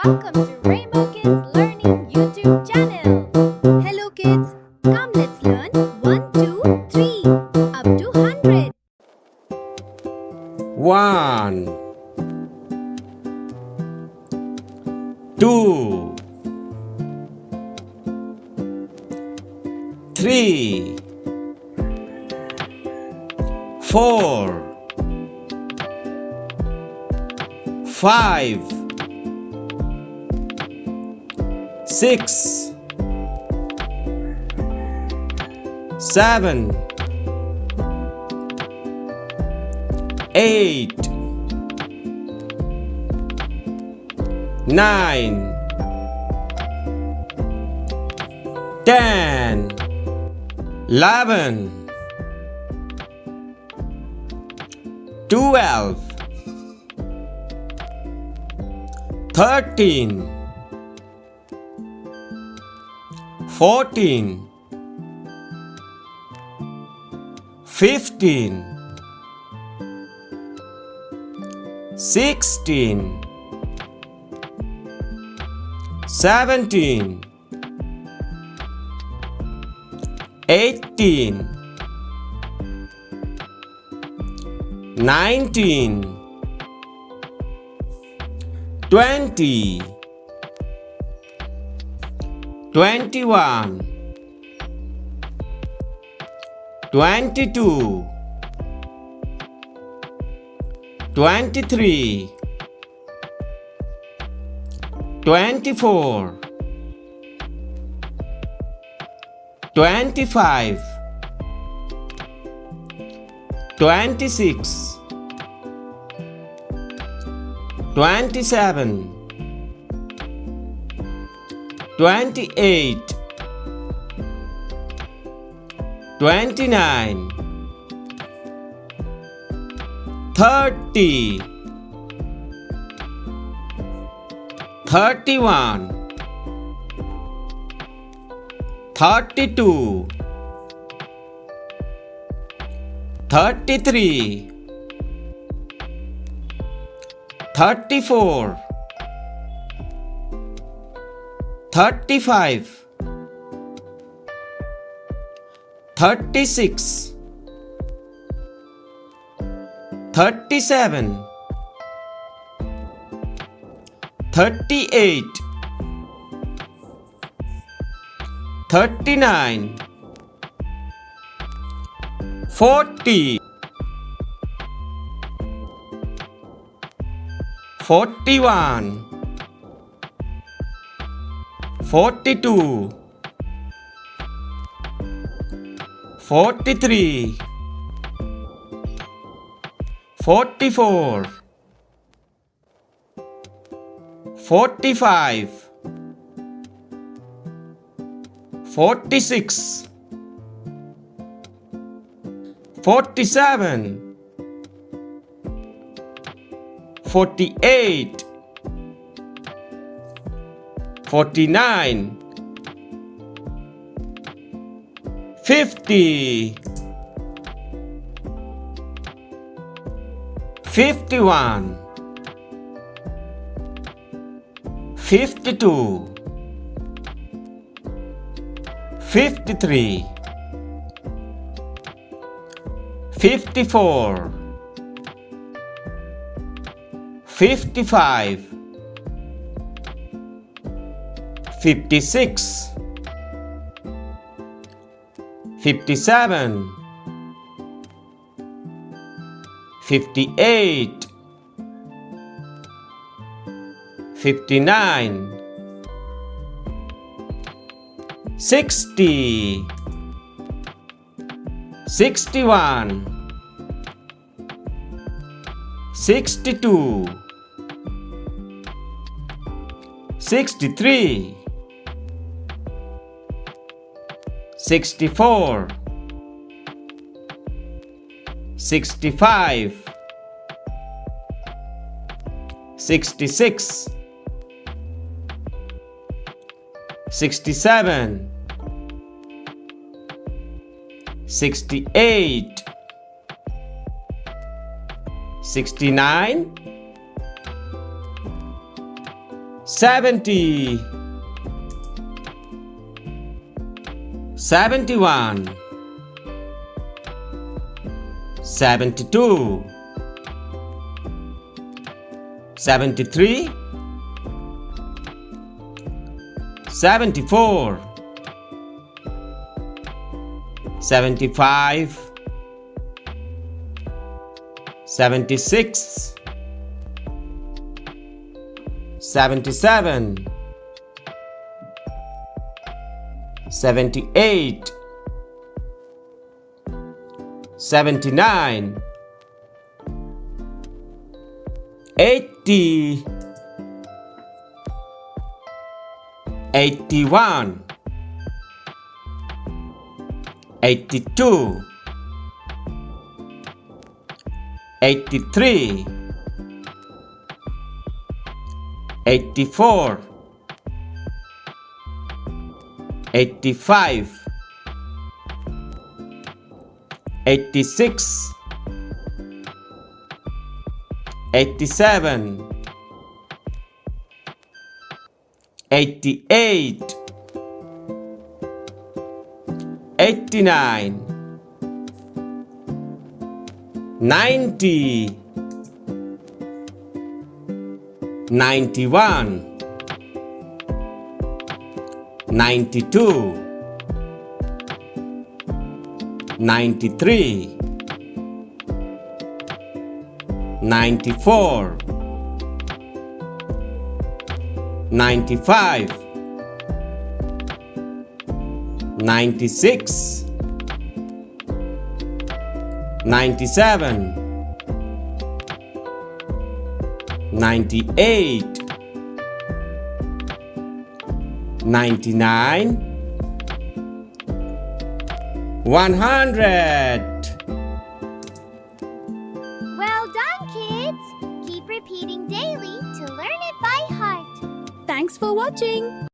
Welcome to Rainbow Kids Learning YouTube channel. Hello kids, come let's learn 1, 2, 3 up to 100. 1 2 3 4 5 6 7 8 9 10 11 12 13 14 15 16 17 18 19 20 21 22 23 24 25 26 27 28 29 30 31 32 33 34 35 36 37 38 39 40 41 42 43 44 45 46 47 48 49 50 51 52 53 54 55 56 57 58 59 60 61 62 63 64 65 66 67 68 69 70, 71, 72, 73, 74, 75, 76, 77, 78, 79, 80, 81, 82, 83, 84, 85, 86, 87, 88, 89, 90, 91, 92, 93, 94, 95, 96, 97, 98, 99, 100. Well done, kids! Keep repeating daily to learn it by heart. Thanks for watching.